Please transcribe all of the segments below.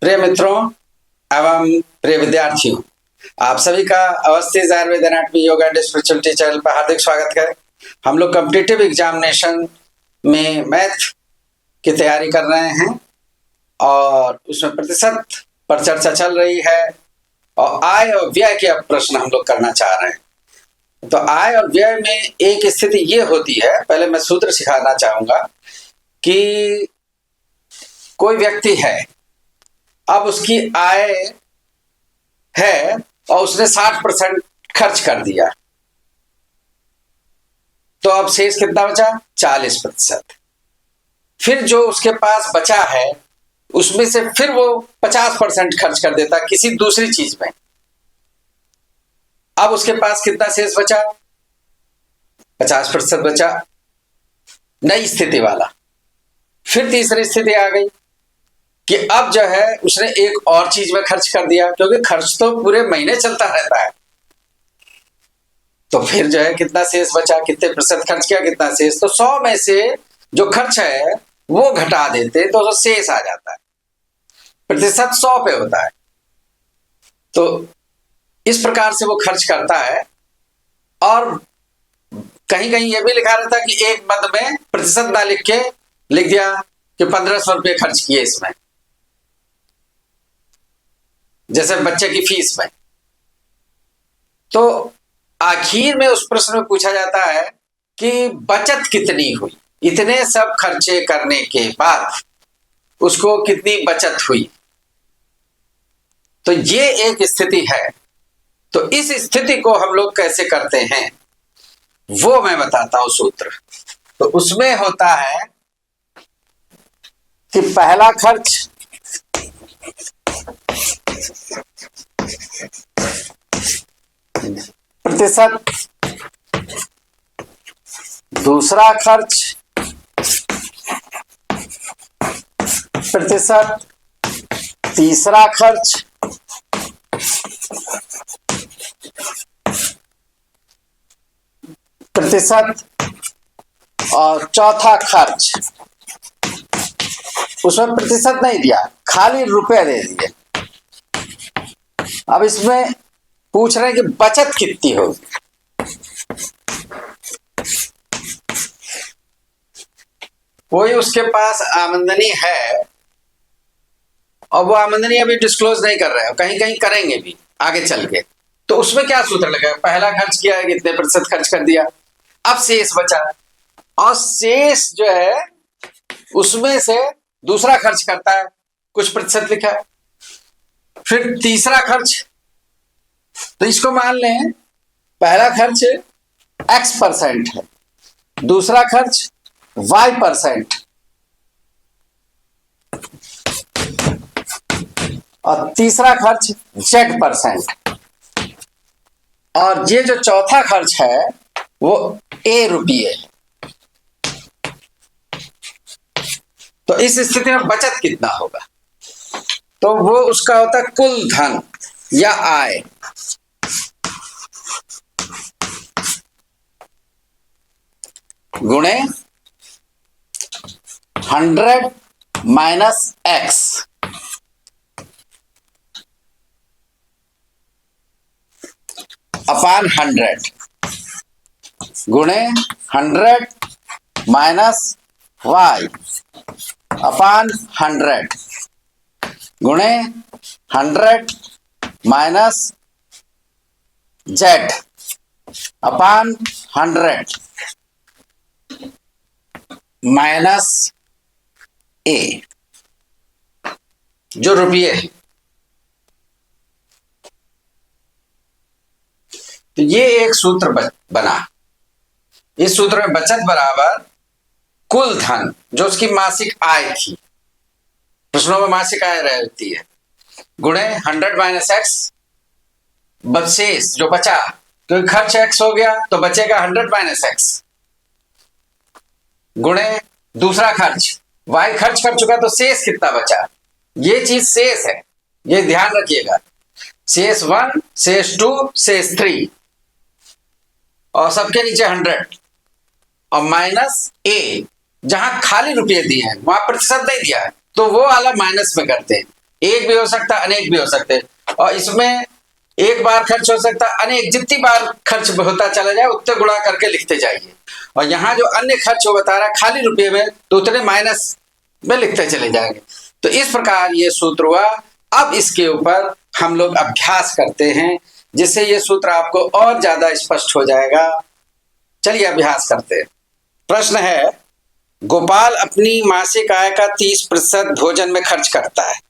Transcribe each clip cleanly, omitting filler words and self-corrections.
प्रिय मित्रों एवं प्रिय विद्यार्थियों, आप सभी का अवस्थित Ayurveda anatomy yoga and spirituality channel पर हार्दिक स्वागत है। हम लोग कॉम्पिटिटिव एग्जामिनेशन में मैथ की तैयारी कर रहे हैं और उसमें प्रतिशत पर चर्चा चल रही है और आय और व्यय के अब प्रश्न हम लोग करना चाह रहे हैं। तो आय और व्यय में एक स्थिति ये होती है, पहले मैं सूत्र सिखाना चाहूंगा कि कोई व्यक्ति है, अब उसकी आय है और उसने 60% खर्च कर दिया, तो अब शेष कितना बचा? 40%। फिर जो उसके पास बचा है उसमें से फिर वो 50% खर्च कर देता किसी दूसरी चीज में। अब उसके पास कितना शेष बचा? 50% बचा, नई स्थिति वाला। फिर तीसरी स्थिति आ गई कि अब जो है उसने एक और चीज में खर्च कर दिया, क्योंकि खर्च तो पूरे महीने चलता रहता है। तो फिर जो है कितना शेष बचा, कितने प्रतिशत खर्च किया, कितना शेष? तो 100 में से जो खर्च है वो घटा देते तो शेष आ जाता है। प्रतिशत 100 पे होता है। तो इस प्रकार से वो खर्च करता है और कहीं कहीं ये भी लिखा रहता है कि एक मद में प्रतिशत ना लिख के लिख दिया कि 1500 रुपये खर्च किए इसमें, जैसे बच्चे की फीस में। तो आखिर में उस प्रश्न में पूछा जाता है कि बचत कितनी हुई, इतने सब खर्चे करने के बाद उसको कितनी बचत हुई। तो ये एक स्थिति है। तो इस स्थिति को हम लोग कैसे करते हैं वो मैं बताता हूं सूत्र। तो उसमें होता है कि पहला खर्च प्रतिशत, दूसरा खर्च प्रतिशत, तीसरा खर्च प्रतिशत और चौथा खर्च। उसमें प्रतिशत नहीं दिया, खाली रुपए दे दिए। अब इसमें पूछ रहे हैं कि बचत कितनी होगी। कोई उसके पास आमदनी है और वो आमदनी अभी डिस्क्लोज नहीं कर रहे हैं, कहीं कहीं करेंगे भी आगे चल के। तो उसमें क्या सूत्र लगेगा? पहला खर्च किया है, कितने प्रतिशत खर्च कर दिया, अब शेष बचा और शेष जो है उसमें से दूसरा खर्च करता है, कुछ प्रतिशत लिखा है। फिर तीसरा खर्च, तो इसको मान लें पहला खर्च X% है, दूसरा खर्च Y% और तीसरा खर्च Z%। और ये जो चौथा खर्च है वो A रुपये है। तो इस स्थिति में बचत कितना होगा? तो वो उसका होता है कुल धन या आय गुणे 100 माइनस X अपान 100 गुणे 100 माइनस Y अपान 100 गुणे 100 minus Z upon 100 minus A, जो रुपये है। तो ये एक सूत्र बना। इस सूत्र में बचत बराबर कुल धन, जो उसकी मासिक आय थी, प्रश्नों में मासिक आय रहती है, गुणे 100 माइनस X, शेष जो बचा, क्योंकि खर्च X हो गया तो बचेगा 100 माइनस X, गुणे दूसरा खर्च Y खर्च कर चुका तो शेष कितना बचा। ये चीज शेष है, ये ध्यान रखिएगा। शेष 1, शेष 2, शेष 3 और सबके नीचे 100 और माइनस A, जहां खाली रुपये दिए हैं वहां प्रतिशत नहीं दिया है तो वो वाला माइनस में करते हैं। एक भी हो सकता है, अनेक भी हो सकते हैं। और इसमें एक बार खर्च हो सकता है, अनेक, जितनी बार खर्च होता चला जाए उतने गुणा करके लिखते जाइए। और यहाँ जो अन्य खर्च हो बता रहा है खाली रुपये में, तो उतने माइनस में लिखते चले जाएंगे। तो इस प्रकार ये सूत्र हुआ। अब इसके ऊपर हम लोग अभ्यास करते हैं, जिससे ये सूत्र आपको और ज्यादा स्पष्ट हो जाएगा। चलिए अभ्यास करते हैं। प्रश्न है, गोपाल अपनी मासिक आय का 30% भोजन में खर्च करता है,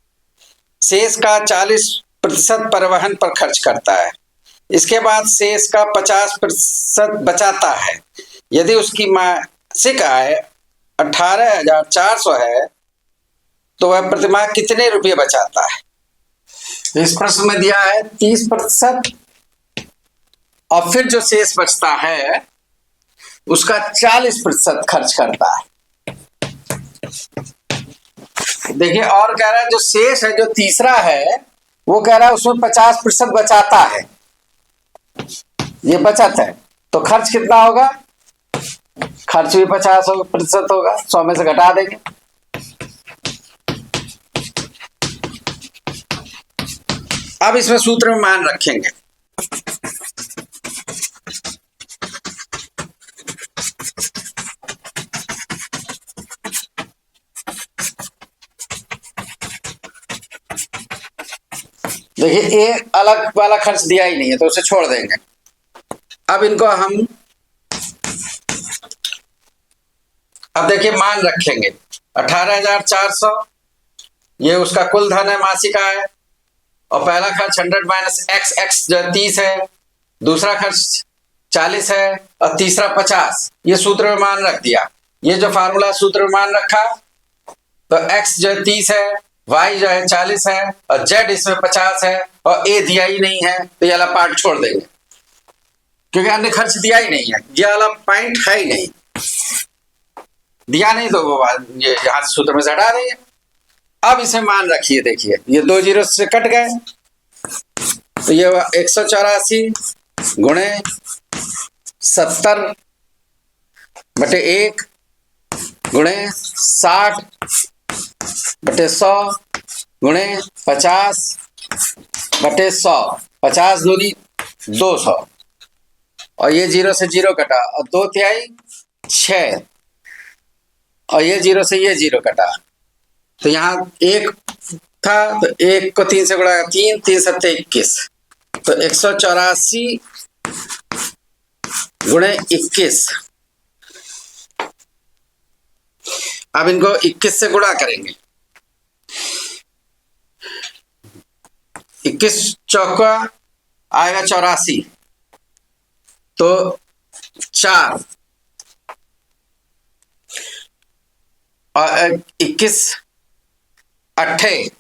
शेष का 40% परिवहन पर खर्च करता है, इसके बाद शेष का 50% बचाता है। यदि उसकी मासिक आय 18,400 है तो वह प्रतिमाह कितने रुपये बचाता है? इस प्रश्न में दिया है 30% और फिर जो शेष बचता है उसका 40% खर्च करता है। देखिए, और कह रहा है जो शेष है, जो तीसरा है, वो कह रहा है उसमें 50% बचाता है, ये बचत है। तो खर्च कितना होगा? खर्च भी 50% होगा, 100 में से घटा देंगे। अब इसमें सूत्र में मान रखेंगे। देखिए, एक अलग वाला खर्च दिया ही नहीं है तो उसे छोड़ देंगे। अब इनको हम अब देखिए मान रखेंगे 18,400, ये उसका कुल धन है, मासिक आय। और पहला खर्च 100 माइनस x जो 30 है, दूसरा खर्च 40 है और तीसरा 50। ये सूत्र में मान रख दिया। ये जो फार्मूला सूत्र में मान रखा, तो x जो 30 है, y जो है 40 है और z इसमें 50 है और a दिया ही नहीं है, तो ये वाला पार्ट छोड़ देंगे क्योंकि अन्य खर्च दिया ही नहीं है। ये वाला पॉइंट है ही नहीं, दिया नहीं तो वो ये यहाँ सूत्र में से हटा देंगे। अब इसे मान रखिए, देखिए ये 2 जीरो से कट गए, तो ये 184 गुणे 70/1 गुणे 60/100 गुणे 50/100, 50 दूनी 200, और ये 0 से 0 कटा और 2 तिहाई 6, और ये 0 से ये 0 कटा, तो यहाँ 1 था तो 1 को 3 से गुणा 3, 3 सत्ते 21, तो 184 गुणे 21। अब इनको 21 से गुणा करेंगे। 21 चौका आएगा 84, तो 4 और 21 8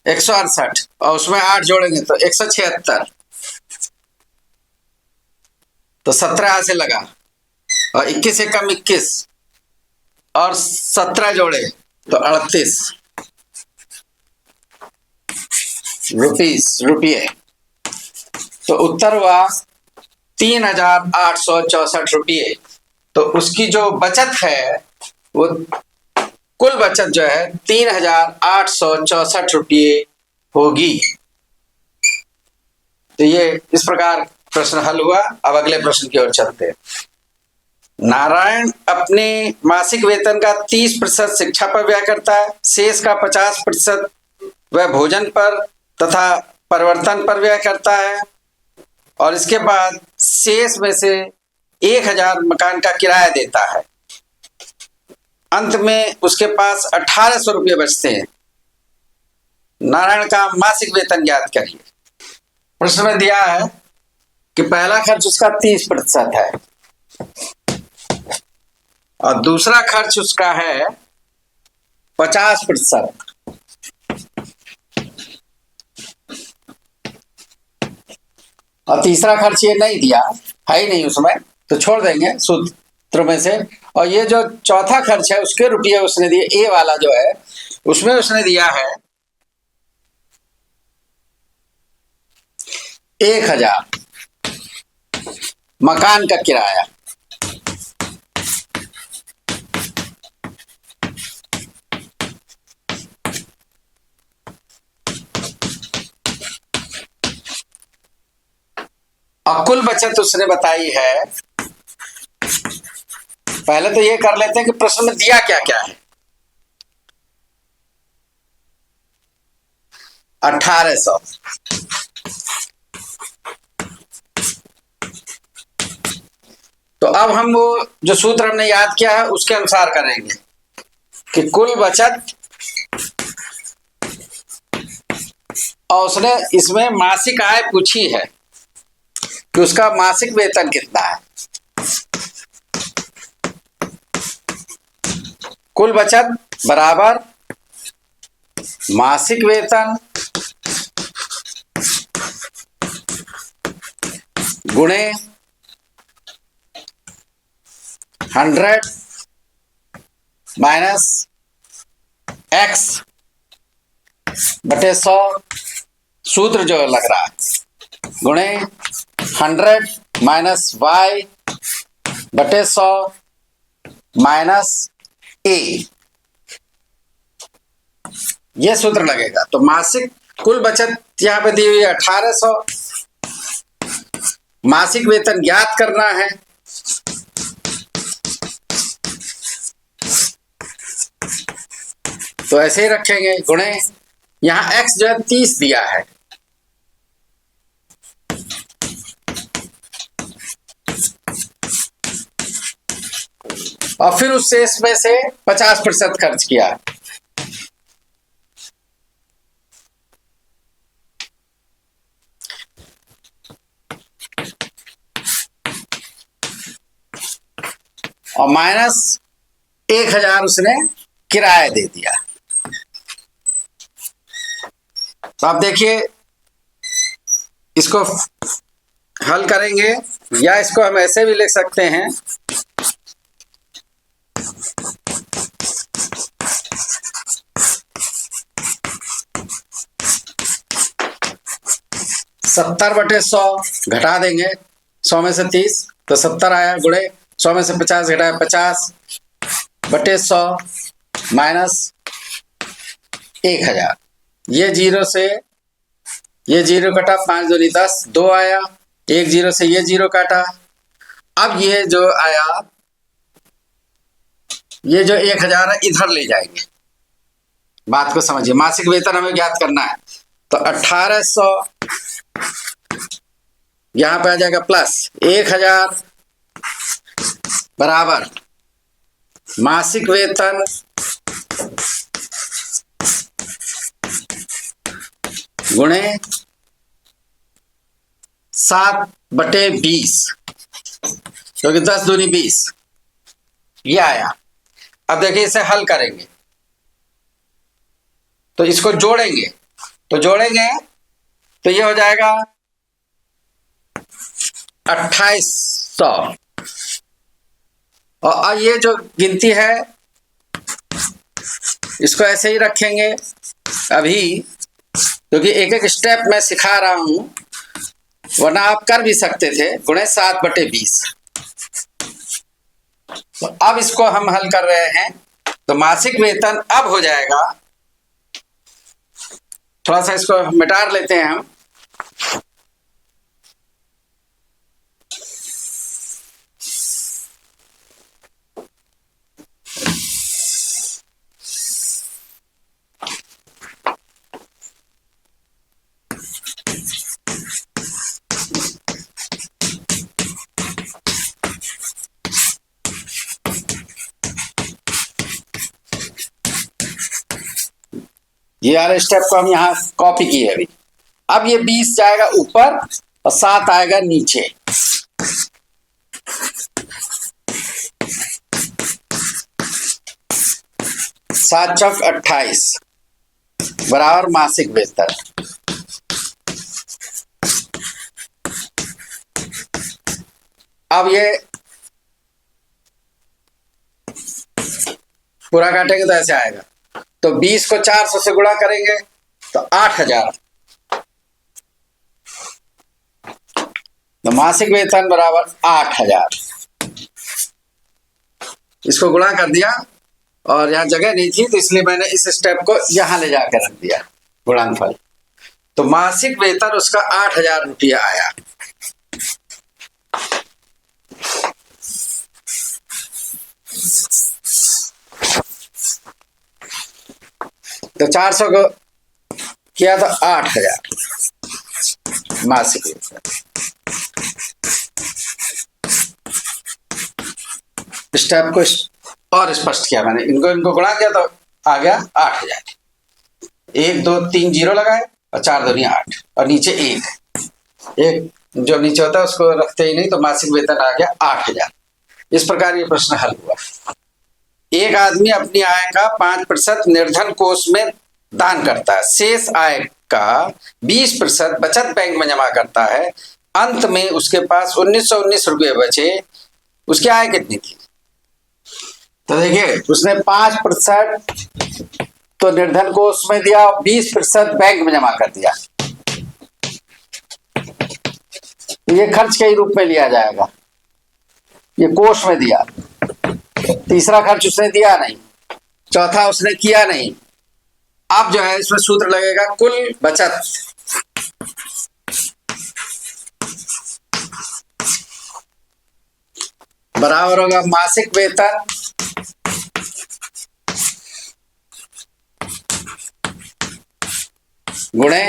168 और उसमें 8 जोड़ेंगे तो 176, तो 17 से लगा और 21 से कम 21 और 17 जोड़े तो 38 रुपये। तो उत्तर हुआ 3,864 रुपये। तो उसकी जो बचत है, वो कुल बचत जो है 3,864 रुपये होगी। तो ये इस प्रकार प्रश्न हल हुआ। अब अगले प्रश्न की ओर चलते हैं। नारायण अपने मासिक वेतन का 30% शिक्षा पर व्यय करता है, शेष का 50% वह भोजन पर तथा परिवर्तन पर व्यय करता है, और इसके बाद शेष में से 1,000 मकान का किराया देता है। अंत में उसके पास 1,800 रुपये बचते हैं। नारायण का मासिक वेतन ज्ञात करिए। प्रश्न में दिया है कि पहला खर्च उसका 30% है और दूसरा खर्च उसका है 50%, और तीसरा खर्च ये नहीं दिया है ही नहीं उसमें, तो छोड़ देंगे सूत्र में से। और ये जो चौथा खर्च है उसके रुपये उसने दिए, ए वाला जो है उसमें उसने दिया है 1,000 मकान का किराया। और कुल बचत उसने बताई है। पहले तो ये कर लेते हैं कि प्रश्न में दिया क्या क्या है। 1800। तो अब हम वो जो सूत्र हमने याद किया है उसके अनुसार करेंगे कि कुल बचत, और उसने इसमें मासिक आय पूछी है कि उसका मासिक वेतन कितना है। कुल बचत बराबर मासिक वेतन गुणे 100 माइनस x बटे 100, सूत्र जो लग रहा है, गुणे 100 माइनस y बटे 100 माइनस a, यह सूत्र लगेगा। तो मासिक कुल बचत यहां पे दी हुई है 1800, मासिक वेतन ज्ञात करना है, तो ऐसे ही रखेंगे, गुणे यहां x जो है 30 दिया है, और फिर उस शेष में से 50% खर्च किया। और माइनस 1000 उसने किराया दे दिया। तो आप देखिए, इसको हल करेंगे या इसको हम ऐसे भी लिख सकते हैं, सत्तर बटे 100 घटा देंगे, 100 में से 30 तो 70 आया, गुणे 100 में से 50 घटाया 50 बटे 100 माइनस 1000। ये जीरो से ये जीरो कटा, 5 दूनी 10, 2 आया, एक जीरो से ये जीरो काटा। अब ये जो आया, ये जो 1000 है इधर ले जाएंगे। बात को समझिए, मासिक वेतन हमें ज्ञात करना है, तो 1800 यहां पे आ जाएगा प्लस 1000 बराबर मासिक वेतन गुणे 7 बटे 20, क्योंकि 10 दूनी 20, ये आया। अब देखिए इसे हल करेंगे तो इसको जोड़ेंगे, तो ये हो जाएगा 2800, और ये जो गिनती है इसको ऐसे ही रखेंगे अभी, क्योंकि एक एक स्टेप मैं सिखा रहा हूं, वरना आप कर भी सकते थे, गुणे 7 बटे 20। तो अब इसको हम हल कर रहे हैं, तो मासिक वेतन अब हो जाएगा, थोड़ा सा इसको मिटा लेते हैं हम, ये वाले स्टेप को हम यहाँ कॉपी किए अभी। अब ये 20 जाएगा ऊपर और 7 आएगा नीचे। सात चौक 28 बराबर मासिक वेतन। अब ये पूरा काटेंगे तो ऐसे आएगा, तो 20 को 400 से गुणा करेंगे तो 8000, तो मासिक वेतन बराबर 8000। इसको गुणा कर दिया और यहां जगह नहीं थी तो इसलिए मैंने इस स्टेप को यहां ले जाकर रख दिया गुणनफल। तो मासिक वेतन उसका 8000 रुपया आया। तो 400 को किया तो 8,000 मासिक वेतन। स्टेप को और स्पष्ट किया मैंने, इनको गुणा किया तो आ गया 8,000। 1 2 3 जीरो लगाए और 4 दूनी 8 और नीचे एक जो नीचे होता है उसको रखते ही नहीं, तो मासिक वेतन आ गया 8,000। इस प्रकार ये प्रश्न हल हुआ। एक आदमी अपनी आय का 5% निर्धन कोष में दान करता है, शेष आय का 20% बचत बैंक में जमा करता है, अंत में उसके पास 1919 रुपये बचे, उसकी आय कितनी थी? तो देखिए, उसने 5% तो निर्धन कोष में दिया, 20% बैंक में जमा कर दिया। ये खर्च के रूप में लिया जाएगा, ये कोष में दिया। तीसरा खर्च उसने दिया नहीं, चौथा उसने किया नहीं। अब जो है इसमें सूत्र लगेगा कुल बचत बराबर होगा मासिक वेतन गुणे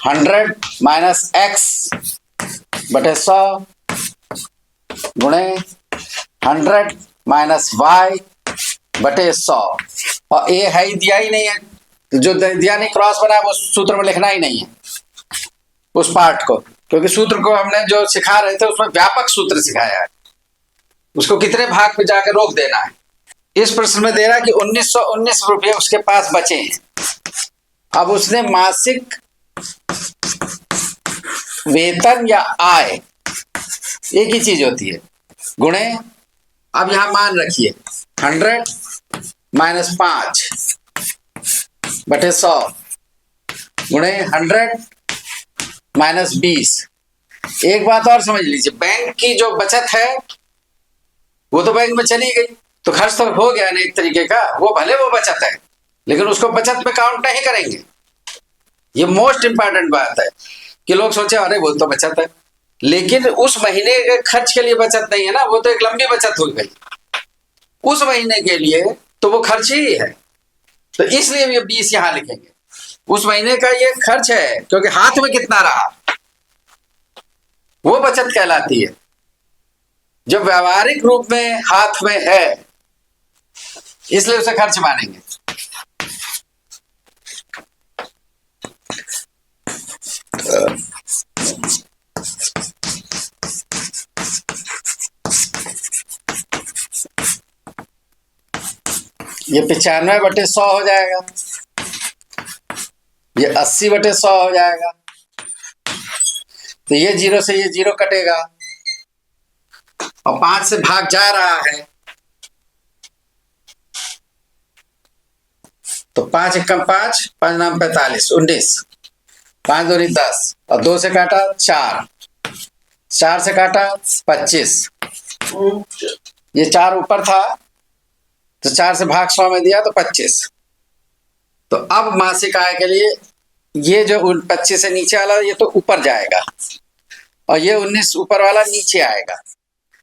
100 माइनस x बटे 100 गुणे 100 माइनस y बटे 100। और ए है ही दिया ही नहीं है, जो दिया नहीं क्रॉस बना है वो सूत्र में लिखना ही नहीं है उस पार्ट को, क्योंकि सूत्र को हमने जो सिखा रहे थे उसमें व्यापक सूत्र सिखाया है, उसको कितने भाग पे जाकर रोक देना है। इस प्रश्न में दे रहा है कि 1919 रुपये उसके पास बचे हैं। अब उसने मासिक वेतन या आय एक ही चीज होती है गुणे, अब यहां मान रखिए 100 माइनस 5 बटे 100 गुणे 100 माइनस 20। एक बात और समझ लीजिए, बैंक की जो बचत है वो तो बैंक में चली गई, तो खर्च तो हो गया ना एक तरीके का, वो भले वो बचत है लेकिन उसको बचत में काउंट नहीं करेंगे। ये मोस्ट इंपॉर्टेंट बात है कि लोग सोचे अरे वो तो बचत है, लेकिन उस महीने के खर्च के लिए बचत नहीं है ना, वो तो एक लंबी बचत हो गई उस महीने के लिए, तो वो खर्च ही है। तो इसलिए ये 20 यहां लिखेंगे, उस महीने का ये खर्च है, क्योंकि हाथ में कितना रहा वो बचत कहलाती है। जब व्यावहारिक रूप में हाथ में है इसलिए उसे खर्च मानेंगे। ये 95 बटे 100 हो जाएगा, ये 80 बटे 100 हो जाएगा। तो ये जीरो से ये जीरो कटेगा और 5 से भाग जा रहा है, तो 5 एकम 5, 5 नाम 45, 19, 5 दूनी 10 और 2 से काटा 4, 4 से काटा 25, ये 4 ऊपर था तो 4 से भाग 100 में दिया तो 25। तो अब मासिक आय के लिए ये जो 25 से नीचे वाला ये तो ऊपर जाएगा और ये 19 ऊपर वाला नीचे आएगा,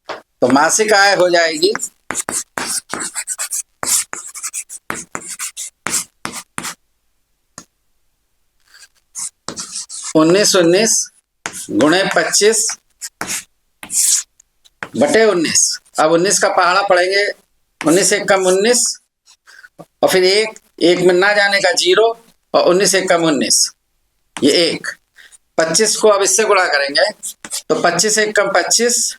तो मासिक आय हो जाएगी 19 गुणे 25 बटे 19। अब 19 का पहाड़ा पड़ेंगे, 19 एक कम 19 और फिर एक में ना जाने का 0 और 19 एक कम 19 ये 1। 25 को अब इससे गुणा करेंगे तो 25 एक कम 25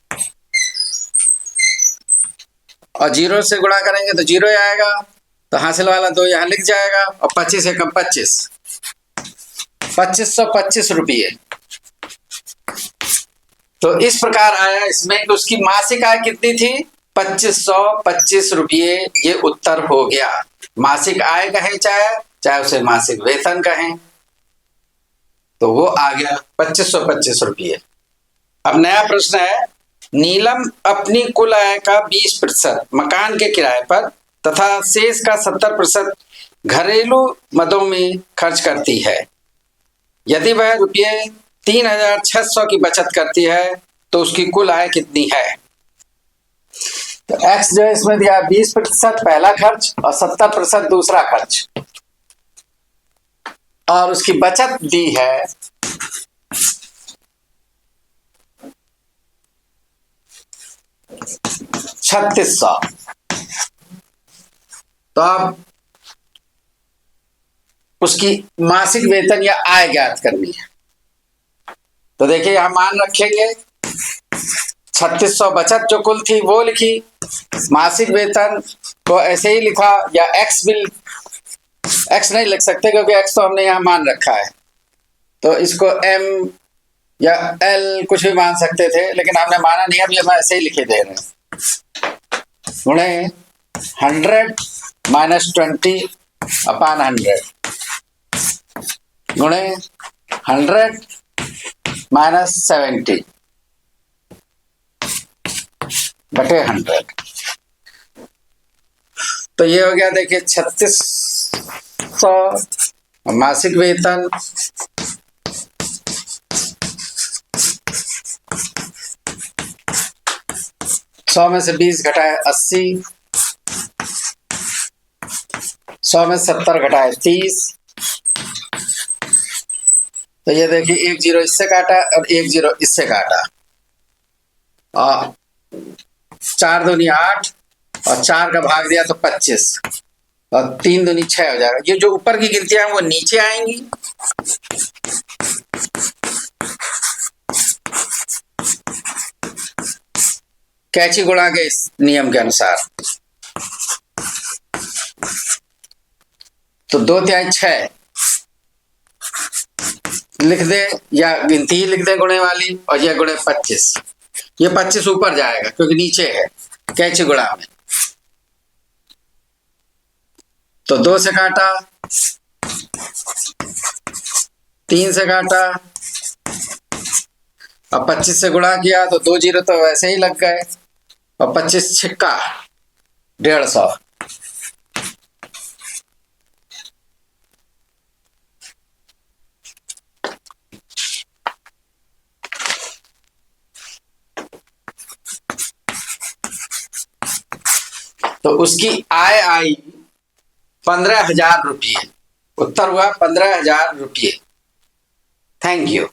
और 0 से गुणा करेंगे तो 0 ही आएगा, तो हासिल वाला 2 यहां लिख जाएगा और 25 एक कम 25, 2525 रुपये। तो इस प्रकार आया इसमें कि उसकी मासिक आय कितनी थी 2525 रुपये। ये उत्तर हो गया। मासिक आय कहें चाहे उसे मासिक वेतन कहें, तो वो आ गया 2525 रुपये। अब नया प्रश्न है, नीलम अपनी कुल आय का 20% मकान के किराए पर तथा शेष का 70% घरेलू मदों में खर्च करती है। यदि वह रुपये 3600 की बचत करती है तो उसकी कुल आय कितनी है। तो एक्स जो है इसमें दिया 20% पहला खर्च और 70% दूसरा खर्च, और उसकी बचत दी है 3600। तो अब उसकी मासिक वेतन या आय ज्ञात करनी है। तो देखिए यहां मान रखेंगे 3600 बचत जो कुल थी वो लिखी, मासिक वेतन को ऐसे ही लिखा, या एक्स बिल, एक्स नहीं लिख सकते क्योंकि एक्स तो हमने यहां मान रखा है, तो इसको एम या एल कुछ भी मान सकते थे, लेकिन हमने माना नहीं, अब ये हम ऐसे ही लिखे दे रहे हैं। गुणे 100 माइनस 20 अपॉन 100 गुणे 100 माइनस 70 बटे 100। तो ये हो गया देखिए 3600 मासिक वेतन सौ में से 20 घटाए 80, 100 में 70 घटाए 30। तो ये देखिए 1 0 इससे काटा और 1 0 इससे काटा, और 4 दूनी 8 और 4 का भाग दिया तो 25 और 3 दूनी 6 हो जाएगा। ये जो ऊपर की गिनतियां हैं वो नीचे आएंगी, कैची गुणा के इस नियम के अनुसार। तो 2 तिहाई 6 लिख दे, या गिनती ही लिख दे गुणे वाली, और यह गुणे 25। ये 25 ऊपर जाएगा क्योंकि नीचे है कैची गुणा में। तो 2 से काटा, 3 से काटा और 25 से गुणा किया तो 2 0 तो वैसे ही लग गए, और 25 छिक्का 150। तो उसकी आय आई 15,000 रुपये। उत्तर हुआ 15,000 रुपये। Thank you.